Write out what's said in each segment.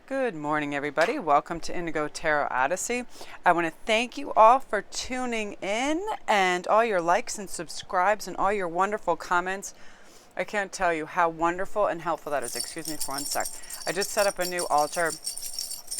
Good morning, everybody. Welcome to Indigo Tarot Odyssey. I want to thank you all for tuning in and all your likes and subscribes and all your wonderful comments. I can't tell you how wonderful and helpful that is. Excuse me for one sec. I just set up a new altar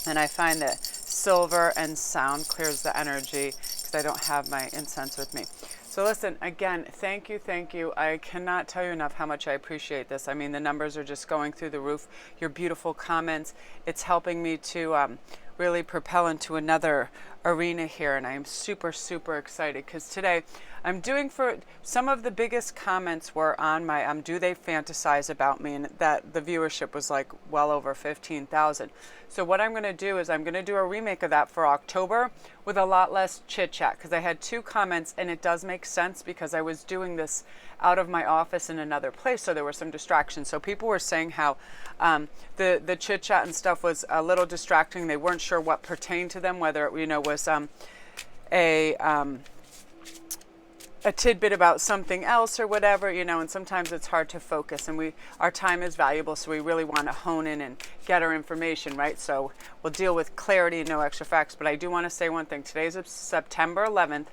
and I find that silver and sound clears the energy because I don't have my incense with me. So listen, again, thank you, thank you. I cannot tell you enough how much I appreciate this. I mean, the numbers are just going through the roof. Your beautiful comments, it's helping me to really propel into another arena here, and I am super, super excited because today I'm doing for some of the biggest comments were on my do they fantasize about me, and that the viewership was like well over 15,000. So what I'm going to do is I'm going to do a remake of that for October with a lot less chit chat because I had two comments, and it does make sense because I was doing this out of my office in another place, so there were some distractions. So people were saying how the chit chat and stuff was a little distracting. They weren't sure what pertained to them, whether it was a tidbit about something else or whatever, and sometimes it's hard to focus, and our time is valuable, so we really want to hone in and get our information right. So we'll deal with clarity and no extra facts. But I do want to say one thing. Today's September 11th,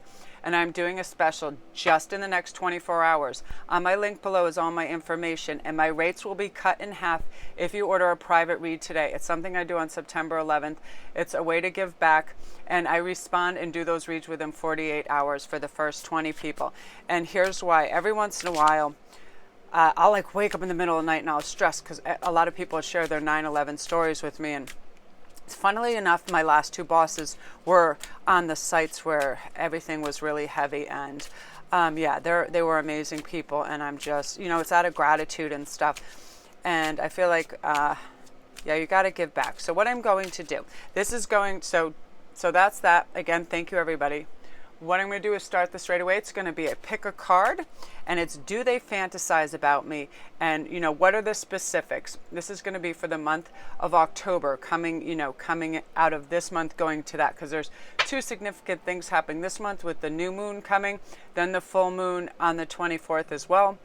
and I'm doing a special just in the next 24 hours. On my link below is all my information, and my rates will be cut in half if you order a private read today. It's something I do on September 11th. It's a way to give back, and I respond and do those reads within 48 hours for the first 20 people. And here's why. Every once in a while, I'll wake up in the middle of the night and I'll stress because a lot of people share their 9/11 stories with me, and funnily enough, my last two bosses were on the sites where everything was really heavy, and they were amazing people, and I'm just, it's out of gratitude and stuff, and I feel like, you got to give back. So what I'm going to do, so that's that. Again, thank you, everybody. What I'm going to do is start this right away. It's going to be a pick a card, and it's do they fantasize about me, and what are the specifics. This is going to be for the month of October, coming out of this month going to that, because there's two significant things happening this month with the new moon coming, then the full moon on the 24th as well.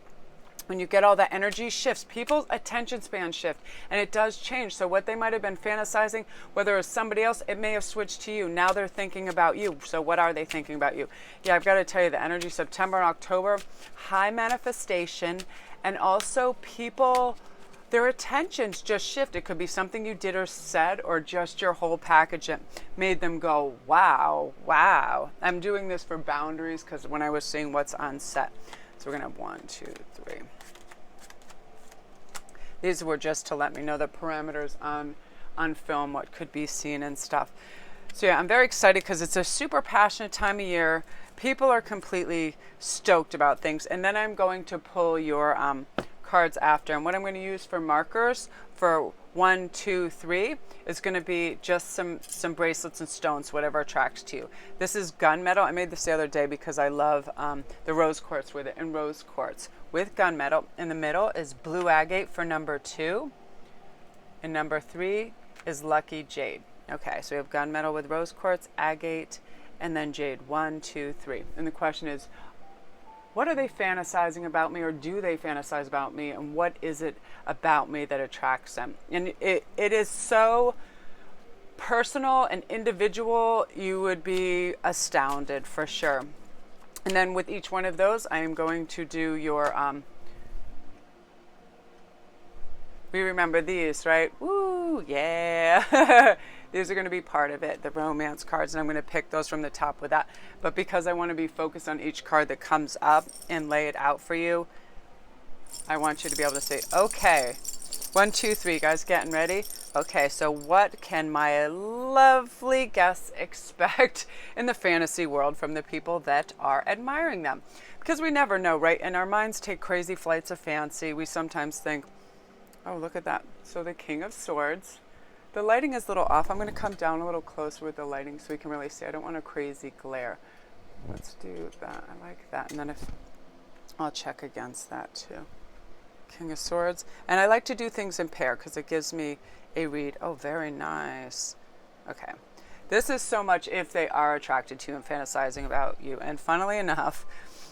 When you get all that energy shifts, people's attention span shift, and it does change. So what they might have been fantasizing, whether it was somebody else, it may have switched to you. Now they're thinking about you. So what are they thinking about you? Yeah, I've got to tell you, the energy September and October, high manifestation, and also people, their attentions just shift. It could be something you did or said, or just your whole package that made them go, wow, wow. I'm doing this for boundaries because when I was seeing what's on set. So we're going to have 1, 2, 3. These were just to let me know the parameters on film, what could be seen and stuff. So yeah, I'm very excited because it's a super passionate time of year. People are completely stoked about things. And then I'm going to pull your cards after. And what I'm going to use for markers for 1, 2, 3 is going to be just some bracelets and stones, whatever attracts to you. This is gunmetal. I made this the other day because I love the rose quartz with it, and rose quartz with gunmetal. In the middle is blue agate for number 2, and number 3 is lucky jade. Okay, so we have gunmetal with rose quartz, agate, and then jade. 1, 2, 3. And the question is, what are they fantasizing about me, or do they fantasize about me, and what is it about me that attracts them? And it is so personal and individual, you would be astounded for sure. And then with each one of those, I am going to do your, we remember these, right? Woo, yeah. These are going to be part of it, the romance cards, and I'm going to pick those from the top with that. But because I want to be focused on each card that comes up and lay it out for you, I want you to be able to say, okay, 1, 2, 3, guys, getting ready? Okay, so what can my lovely guests expect in the fantasy world from the people that are admiring them? Because we never know, right? And our minds take crazy flights of fancy. We sometimes think, oh, look at that. So the King of Swords. The lighting is a little off. I'm going to come down a little closer with the lighting so we can really see. I don't want a crazy glare. Let's do that. I like that. And then I'll check against that too. King of Swords. And I like to do things in pair because it gives me a read. Oh, very nice. Okay. This is so much if they are attracted to you and fantasizing about you. And funnily enough,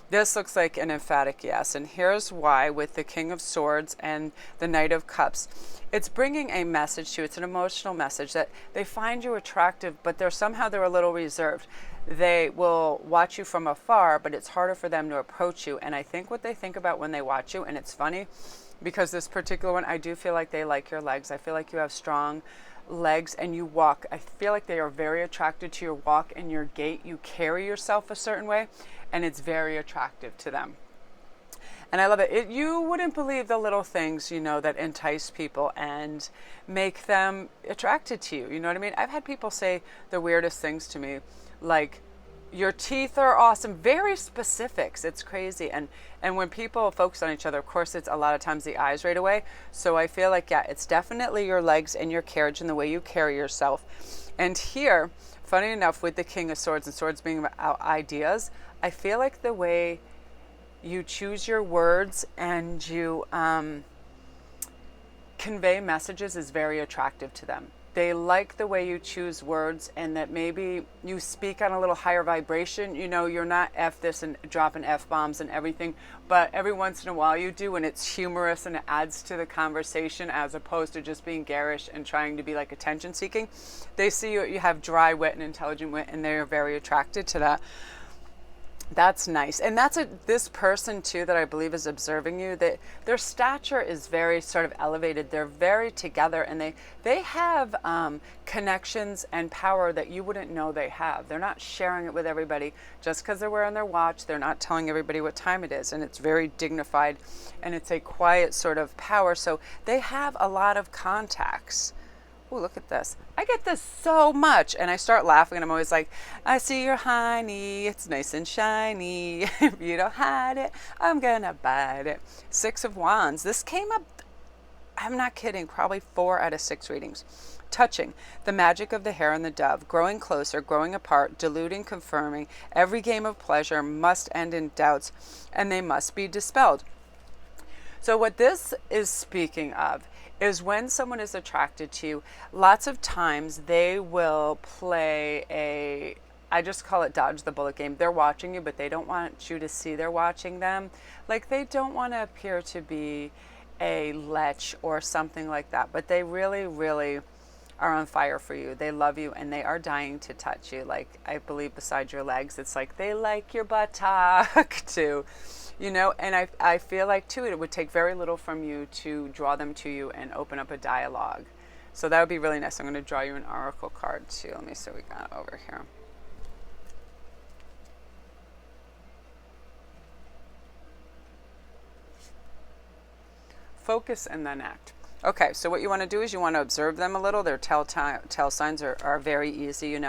This looks like an emphatic yes, and here's why. With the King of Swords and the Knight of Cups, it's bringing a message to you. It's an emotional message that they find you attractive, but they're a little reserved. They will watch you from afar, but it's harder for them to approach you. And I think what they think about when they watch you, and it's funny because this particular one, I do feel like they like your legs. I feel like you have strong legs and you walk. I feel like they are very attracted to your walk and your gait. You carry yourself a certain way, and it's very attractive to them. And I love it. You wouldn't believe the little things, that entice people and make them attracted to you. You know what I mean? I've had people say the weirdest things to me, like, your teeth are awesome. Very specifics. It's crazy. And when people focus on each other, of course, it's a lot of times the eyes right away. So I feel like, yeah, it's definitely your legs and your carriage and the way you carry yourself. And here, funny enough, with the King of Swords and swords being about ideas, I feel like the way you choose your words and you convey messages is very attractive to them. They like the way you choose words and that maybe you speak on a little higher vibration. You're not F this and dropping F-bombs and everything, but every once in a while you do, and it's humorous and it adds to the conversation as opposed to just being garish and trying to be like attention seeking. They see you have dry wit and intelligent wit, and they're very attracted to that. That's nice. And that's this person too that I believe is observing you, that their stature is very sort of elevated. They're very together, and they have connections and power that you wouldn't know they have. They're not sharing it with everybody just because they're wearing their watch. They're not telling everybody what time it is, and it's very dignified, and it's a quiet sort of power. So they have a lot of contacts. Oh, look at this. I get this so much. And I start laughing, and I'm always like, I see your honey. It's nice and shiny. If you don't hide it, I'm going to bite it. 6 of Wands. This came up, I'm not kidding, probably 4 out of 6 readings. Touching, the magic of the hare and the dove, growing closer, growing apart, deluding, confirming. Every game of pleasure must end in doubts, and they must be dispelled. So what this is speaking of is when someone is attracted to you, lots of times they will play I just call it dodge the bullet game. They're watching you, but they don't want you to see they're watching them. Like, they don't want to appear to be a lech or something like that, but they really, really are on fire for you. They love you, and they are dying to touch you. Like, I believe beside your legs, it's like they like your buttock too. And I feel like, too, it would take very little from you to draw them to you and open up a dialogue. So that would be really nice. I'm going to draw you an oracle card, too. Let me see what we got over here. Focus and then act. Okay, so what you want to do is you want to observe them a little. Their tell signs are very easy,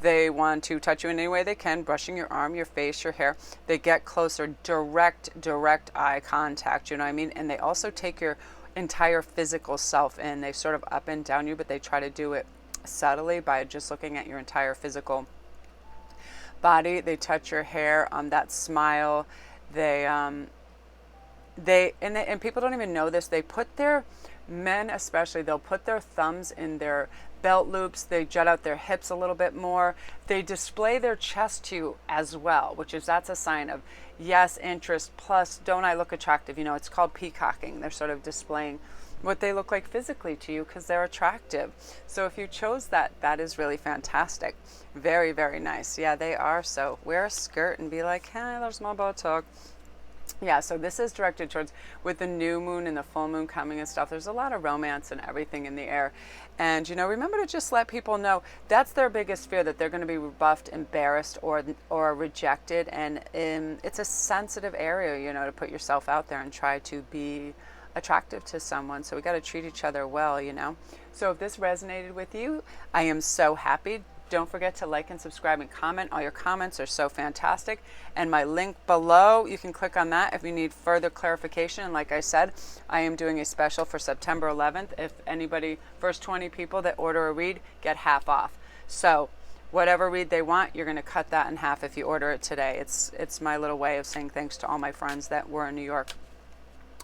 They want to touch you in any way they can, brushing your arm, your face, your hair. They get closer, direct eye contact, you know what I mean? And they also take your entire physical self in. They sort of up and down you, but they try to do it subtly by just looking at your entire physical body. They touch your hair, that smile. And people don't even know this. They put their men, especially, they'll put their thumbs in their belt loops. They jut out their hips a little bit more. They display their chest to you as well, that's a sign of yes, interest, plus don't I look attractive? It's called peacocking. They're sort of displaying what they look like physically to you because they're attractive. So if you chose that is really fantastic. Very, very nice. Yeah, they are. So wear a skirt and be like, hey, there's my buttock. Yeah, so this is directed towards, with the new moon and the full moon coming and stuff, there's a lot of romance and everything in the air. And, remember to just let people know that's their biggest fear, that they're going to be rebuffed, embarrassed, or rejected. And it's a sensitive area, to put yourself out there and try to be attractive to someone. So we got to treat each other well, So if this resonated with you, I am so happy. Don't forget to like and subscribe and comment. All your comments are so fantastic. And my link below, you can click on that if you need further clarification. And like I said, I am doing a special for September 11th. If anybody, first 20 people that order a read, get half off. So whatever read they want, you're going to cut that in half if you order it today. It's my little way of saying thanks to all my friends that were in New York.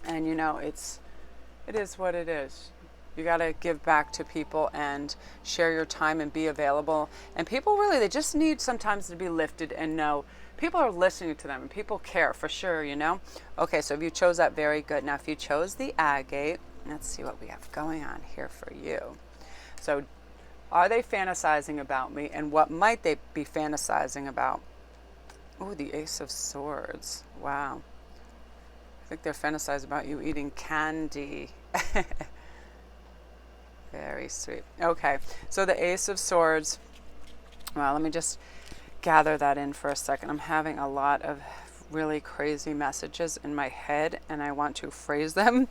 And it is what it is. You got to give back to people and share your time and be available. And people really, they just need sometimes to be lifted and know people are listening to them and people care for sure, you know? Okay, so if you chose that, very good. Now, if you chose the agate, let's see what we have going on here for you. So, are they fantasizing about me, and what might they be fantasizing about? Oh, the Ace of Swords. Wow. I think they're fantasizing about you eating candy. Very sweet. Okay, so the Ace of Swords. Well, let me just gather that in for a second. I'm having a lot of really crazy messages in my head, and I want to phrase them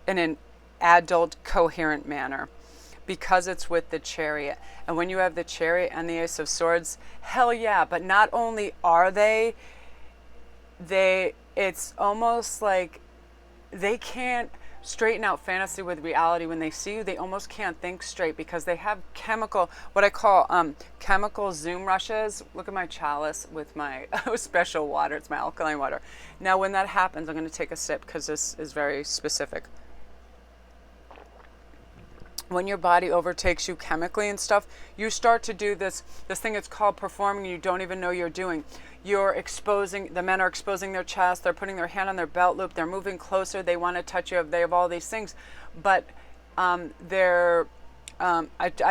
in an adult, coherent manner because it's with the Chariot. And when you have the Chariot and the Ace of Swords, hell yeah, but not only are they, it's almost like they can't straighten out fantasy with reality. When they see you, they almost can't think straight because they have chemical, what I call chemical zoom rushes. Look at my chalice with my special water. It's my alkaline water. Now, when that happens, I'm going to take a sip because this is very specific. When your body overtakes you chemically and stuff, you start to do this thing it's called performing, you don't even know you're doing. The men are exposing their chest, they're putting their hand on their belt loop, they're moving closer, they want to touch you, they have all these things. But I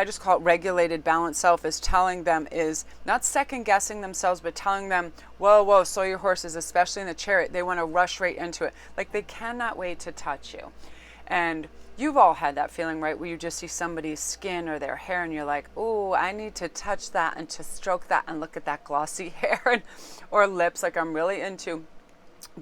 just call it regulated, balanced self, is telling them, is not second guessing themselves, but telling them, whoa, slow your horses, especially in the Chariot. They want to rush right into it. Like they cannot wait to touch you. And you've all had that feeling, right? Where you just see somebody's skin or their hair and you're like, oh, I need to touch that and to stroke that and look at that glossy hair. Or lips, like I'm really into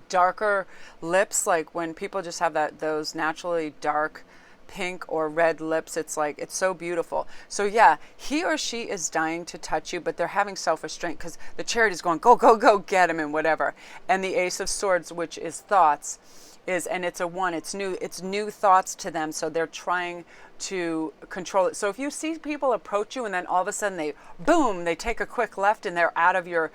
darker lips. Like when people just have those naturally dark pink or red lips, it's like, it's so beautiful. So yeah, he or she is dying to touch you, but they're having self-restraint because the Chariot is going, go, get him and whatever. And the Ace of Swords, which is thoughts, and it's a 1, it's new thoughts to them, so they're trying to control it. So if you see people approach you and then all of a sudden they take a quick left and they're out of your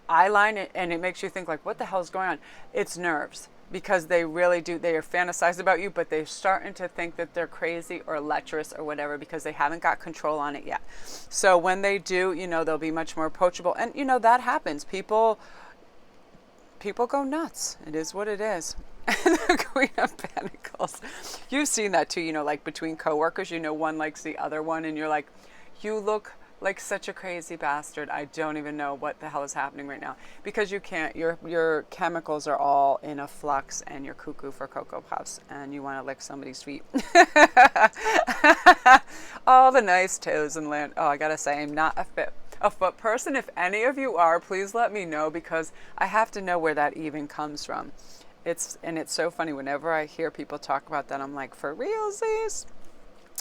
eye line, and it makes you think like, what the hell is going on? It's nerves, because they really do, they are fantasized about you, but they're starting to think that they're crazy or lecherous or whatever because they haven't got control on it yet. So when they do, they'll be much more approachable. And that happens. People go nuts. It is what it is. The Queen of Pentacles. You've seen that too, like between coworkers, one likes the other one and you're like, you look like such a crazy bastard. I don't even know what the hell is happening right now, because you can't, your chemicals are all in a flux and you're cuckoo for Cocoa Puffs and you want to lick somebody's feet. All the nice toes and land. Oh, I gotta say, I'm not a foot person. If any of you are, please let me know, because I have to know where that even comes from. It's so funny whenever I hear people talk about that, I'm like, for realsies?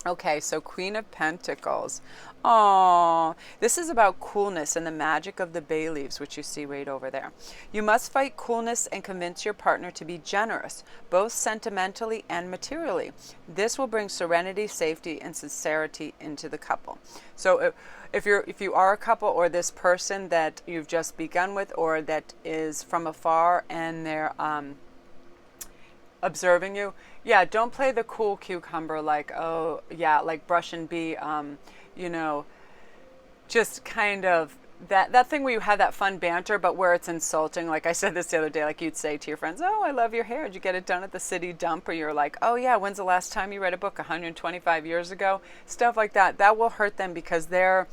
Okay, so Queen of Pentacles. Oh, this is about coolness and the magic of the bay leaves, which you see right over there. You must fight coolness and convince your partner to be generous, both sentimentally and materially. This will bring serenity, safety, and sincerity into the couple. So if you are a couple, or this person that you've just begun with, or that is from afar and they're observing you, yeah, don't play the cool cucumber, like, oh yeah, like brush and be just kind of that thing where you have that fun banter, but where it's insulting. Like I said this the other day, like you'd say to your friends, oh, I love your hair. Did you get it done at the city dump? Or you're like, oh yeah, when's the last time you read a book? 125 years ago? Stuff like that. That will hurt them, because they're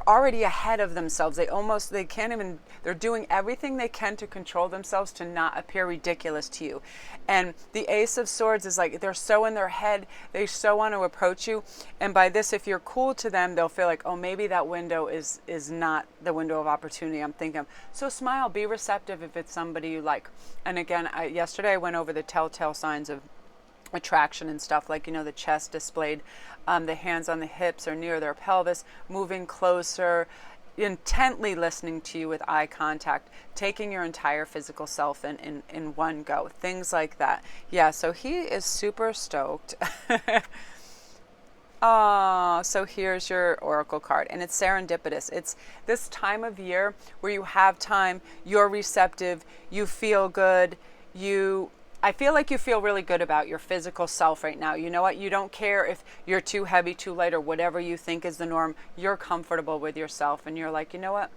already ahead of themselves. They can't even, they're doing everything they can to control themselves to not appear ridiculous to you. And the Ace of Swords is like, they're so in their head, they so want to approach you. And by this, if you're cool to them, they'll feel like, oh, maybe that window is not the window of opportunity I'm thinking of. So smile, be receptive if it's somebody you like. And again, yesterday I went over the telltale signs of attraction and stuff, like, the chest displayed, the hands on the hips or near their pelvis, moving closer, intently listening to you with eye contact, taking your entire physical self in one go, things like that. Yeah, so he is super stoked. So here's your oracle card, and it's serendipitous. It's this time of year where you have time, you're receptive, you feel good, you I feel like you feel really good about your physical self right now. You know what? You don't care if you're too heavy, too light, or whatever you think is the norm. You're comfortable with yourself, and you're like, you know what?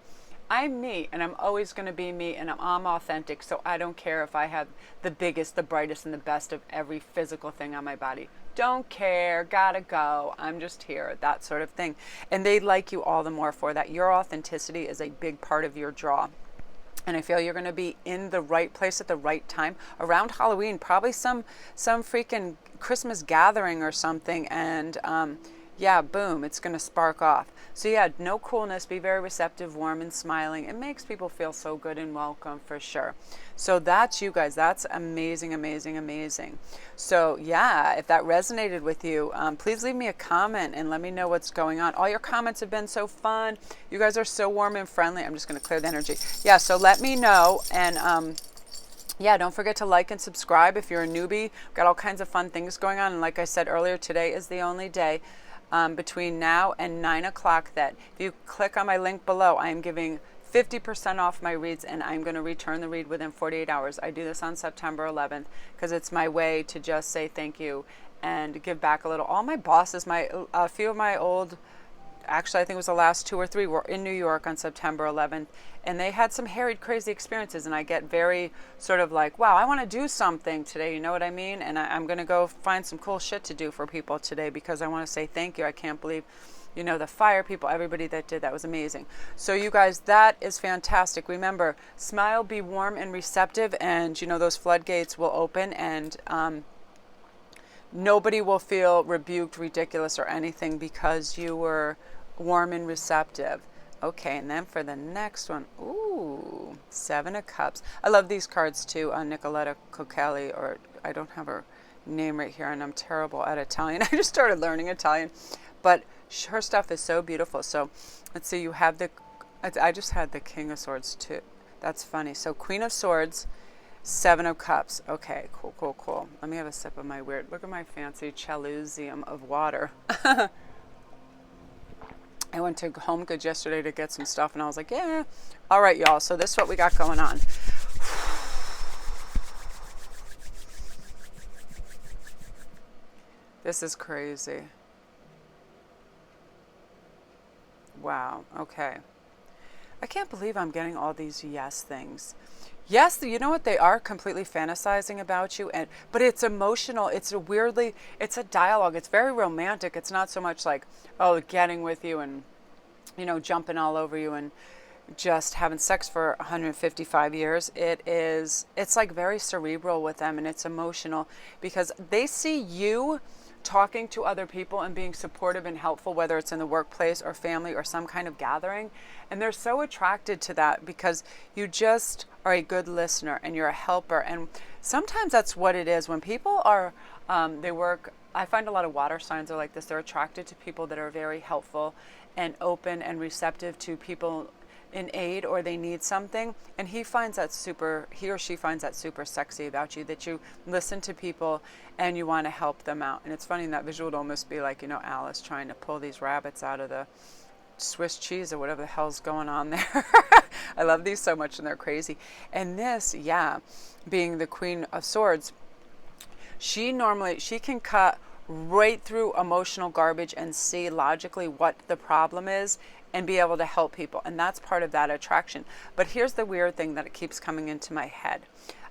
I'm me, and I'm always going to be me, and I'm authentic, so I don't care if I have the biggest, the brightest, and the best of every physical thing on my body. Don't care, gotta go, I'm just here, that sort of thing. And they like you all the more for that. Your authenticity is a big part of your draw. And I feel you're going to be in the right place at the right time around Halloween, probably some freaking Christmas gathering or something, and yeah, boom, it's going to spark off. So yeah, no coolness, be very receptive, warm, and smiling. It makes people feel so good and welcome for sure. So that's you guys. That's amazing, amazing, amazing. So yeah, if that resonated with you, please leave me a comment and let me know what's going on. All your comments have been so fun. You guys are so warm and friendly. I'm just going to clear the energy. Yeah, so let me know. And yeah, don't forget to like and subscribe if you're a newbie. We've got all kinds of fun things going on. And like I said earlier, today is the only day between now and 9 o'clock that if you click on my link below, I am giving 50% off my reads, and I'm going to return the read within 48 hours. I do this on September 11th because it's my way to just say thank you and give back a little. All my bosses, a few of my old, actually I think it was the last 2 or 3, were in New York on September 11th, and they had some harried, crazy experiences, and I get very sort of like, wow, I want to do something today, you know what I mean? And I'm going to go find some cool shit to do for people today because I want to say thank you. I can't believe, you know, the fire people, everybody that did that was amazing. So you guys, that is fantastic. Remember, smile, be warm and receptive, and you know, those floodgates will open, and nobody will feel rebuked, ridiculous, or anything because you were warm and receptive. Okay, and then for the next one, ooh, 7 of Cups. I love these cards too, Nicoletta Cocchelli, or I don't have her name right here, and I'm terrible at Italian. I just started learning Italian, but her stuff is so beautiful. So let's see, you have I just had the King of Swords too. That's funny. So Queen of Swords, 7 of Cups. Okay, cool, cool, cool. Let me have a sip of my weird, look at my fancy Chalusium of water. I went to Home Goods yesterday to get some stuff, and I was like, yeah. All right, y'all. So this is what we got going on. This is crazy. Wow. Okay. I can't believe I'm getting all these yes things. Yes, you know what? They are completely fantasizing about you, but it's emotional. It's a dialogue. It's very romantic. It's not so much like, oh, getting with you and, you know, jumping all over you and just having sex for 155 years. It's like very cerebral with them, and it's emotional because they see you talking to other people and being supportive and helpful, whether it's in the workplace or family or some kind of gathering. And they're so attracted to that because you just are a good listener and you're a helper. And sometimes that's what it is. When people are, I find a lot of water signs are like this. They're attracted to people that are very helpful and open and receptive to people in aid, or they need something, and he or she finds that super sexy about you, that you listen to people and you want to help them out. And it's funny, that visual would almost be like, you know, Alice trying to pull these rabbits out of the Swiss cheese or whatever the hell's going on there. I love these so much, and they're crazy. And this, yeah, being the Queen of Swords, she can cut right through emotional garbage and see logically what the problem is and be able to help people. And that's part of that attraction. But here's the weird thing that it keeps coming into my head.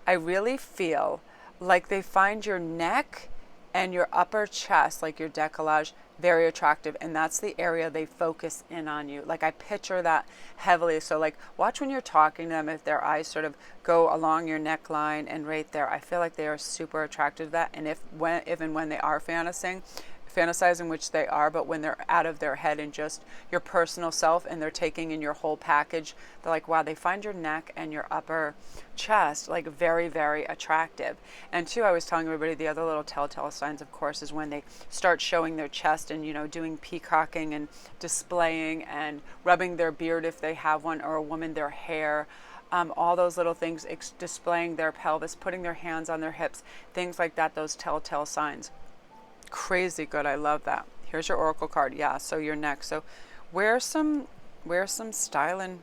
I really feel like they find your neck and your upper chest, like your décolletage, very attractive. And that's the area they focus in on you. Like I picture that heavily. So like watch when you're talking to them, if their eyes sort of go along your neckline and right there, I feel like they are super attracted to that. And if and when they are fantasizing, which they are, but when they're out of their head and just your personal self and they're taking in your whole package, they're like, wow, they find your neck and your upper chest like very, very attractive. And two, I was telling everybody, the other little telltale signs, of course, is when they start showing their chest and, you know, doing peacocking and displaying and rubbing their beard if they have one, or a woman, their hair. All those little things, displaying their pelvis, putting their hands on their hips, things like that, those telltale signs. Crazy good. I love that. Here's your oracle card. Yeah, so your neck. So wear some styling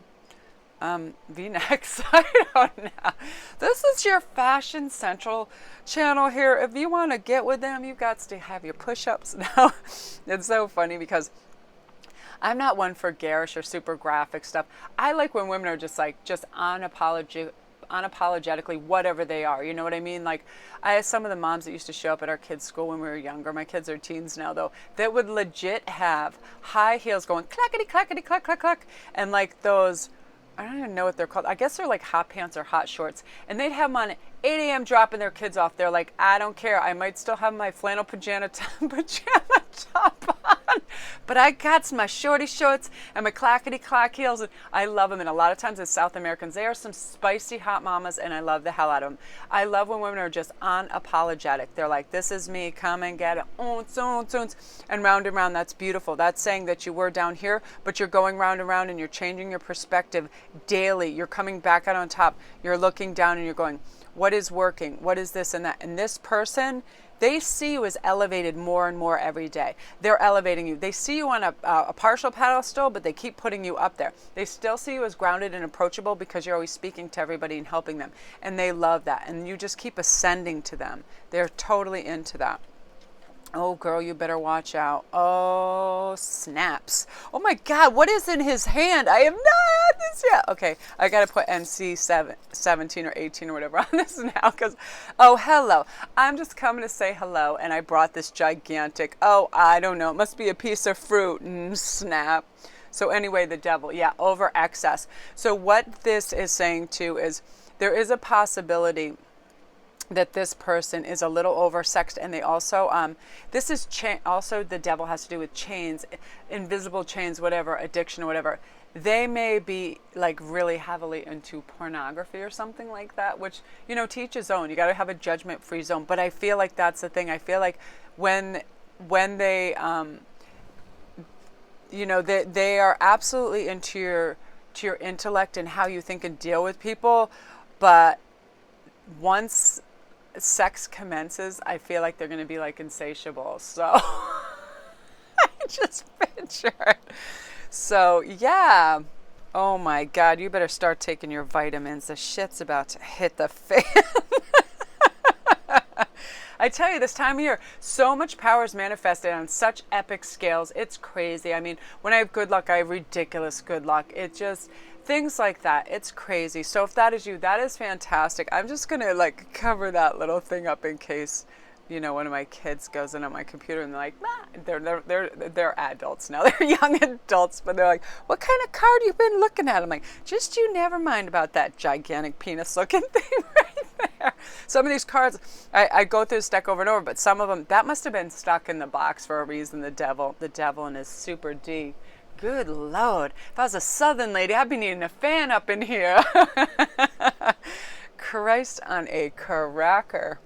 V-necks. I don't know. This is your Fashion Central channel here. If you want to get with them, you got to have your push-ups now. It's so funny because I'm not one for garish or super graphic stuff. I like when women are just unapologetically whatever they are. You know what I mean? Like, I had some of the moms that used to show up at our kids' school when we were younger. My kids are teens now, though, that would legit have high heels going clackety, clackety, clack, clack, clack, and like those, I don't even know what they're called. I guess they're like hot pants or hot shorts. And they'd have them on at 8 a.m. dropping their kids off. They're like, I don't care. I might still have my flannel pajama top on. But I got my shorty shorts and my clackety clack heels. And I love them. And a lot of times as South Americans, they are some spicy hot mamas. And I love the hell out of them. I love when women are just unapologetic. They're like, this is me. Come and get it. And round and round. That's beautiful. That's saying that you were down here, but you're going round and round and you're changing your perspective daily. You're coming back out on top. You're looking down and you're going, what is working? What is this and that? And this person, they see you as elevated more and more every day. They're elevating you. They see you on a partial pedestal, but they keep putting you up there. They still see you as grounded and approachable because you're always speaking to everybody and helping them. And they love that. And you just keep ascending to them. They're totally into that. Oh, girl, you better watch out. Oh, snaps. Oh, my God, what is in his hand? I have not had this yet. Okay, I got to put NC 17 or 18 or whatever on this now because, oh, hello. I'm just coming to say hello, and I brought this gigantic, oh, I don't know, it must be a piece of fruit. Snap. So anyway, the devil, yeah, over excess. So what this is saying, too, is there is a possibility that this person is a little oversexed, and they also this is also the devil has to do with chains, invisible chains, whatever, addiction or whatever. They may be like really heavily into pornography or something like that, which, you know, to each his own. You got to have a judgment-free zone. But I feel like that's the thing. I feel like when they you know, they are absolutely into your intellect and how you think and deal with people, but once sex commences, I feel like they're going to be like insatiable. So I just picture it. So yeah. Oh my God, you better start taking your vitamins. The shit's about to hit the fan. I tell you, this time of year, so much power is manifested on such epic scales. It's crazy. I mean, when I have good luck, I have ridiculous good luck. It just, things like that. It's crazy. So if that is you, that is fantastic. I'm just going to like cover that little thing up in case, you know, one of my kids goes in on my computer and they're like, nah, they're adults now. They're young adults, but they're like, what kind of card you been looking at? I'm like, just you never mind about that gigantic penis looking thing right there. Some of these cards, I go through this deck over and over, but some of them, that must have been stuck in the box for a reason. The devil and his super D. Good Lord. If I was a Southern lady, I'd be needing a fan up in here. Christ on a cracker.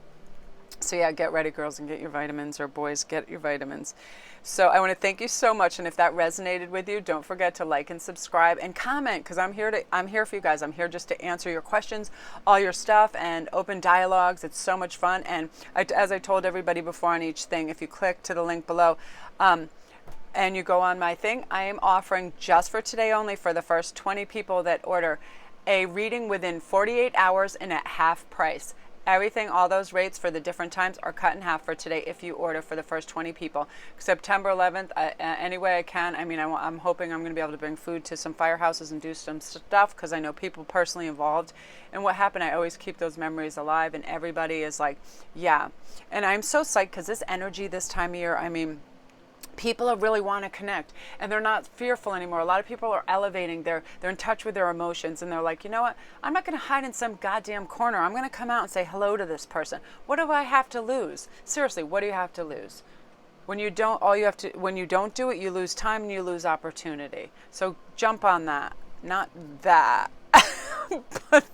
So yeah, get ready, girls, and get your vitamins, or boys, get your vitamins. So I want to thank you so much, and if that resonated with you, don't forget to like and subscribe and comment, because I'm here for you guys. I'm here just to answer your questions, all your stuff, and open dialogues. It's so much fun. And as I told everybody before on each thing, if you click to the link below, and you go on my thing, I am offering just for today only, for the first 20 people that order, a reading within 48 hours and at half price. Everything, all those rates for the different times are cut in half for today if you order for the first 20 people. September 11th, any way I can. I mean, I'm hoping I'm going to be able to bring food to some firehouses and do some stuff, because I know people personally involved. And what happened, I always keep those memories alive, and everybody is like, yeah. And I'm so psyched, because this energy this time of year, I mean, people really want to connect, and they're not fearful anymore. A lot of people are elevating. They're in touch with their emotions, and they're like, you know what? I'm not going to hide in some goddamn corner. I'm going to come out and say hello to this person. What do I have to lose? Seriously, what do you have to lose? When you don't, when you don't do it, you lose time and you lose opportunity. So jump on that. Not that, but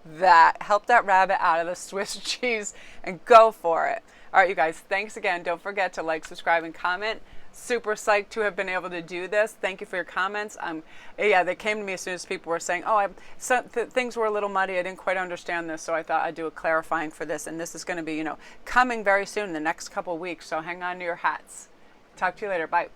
that. Help that rabbit out of the Swiss cheese and go for it. All right, you guys, thanks again. Don't forget to like, subscribe, and comment. Super psyched to have been able to do this. Thank you for your comments. Yeah, they came to me as soon as people were saying, oh, things were a little muddy. I didn't quite understand this, so I thought I'd do a clarifying for this. And this is going to be, coming very soon in the next couple weeks. So hang on to your hats. Talk to you later. Bye.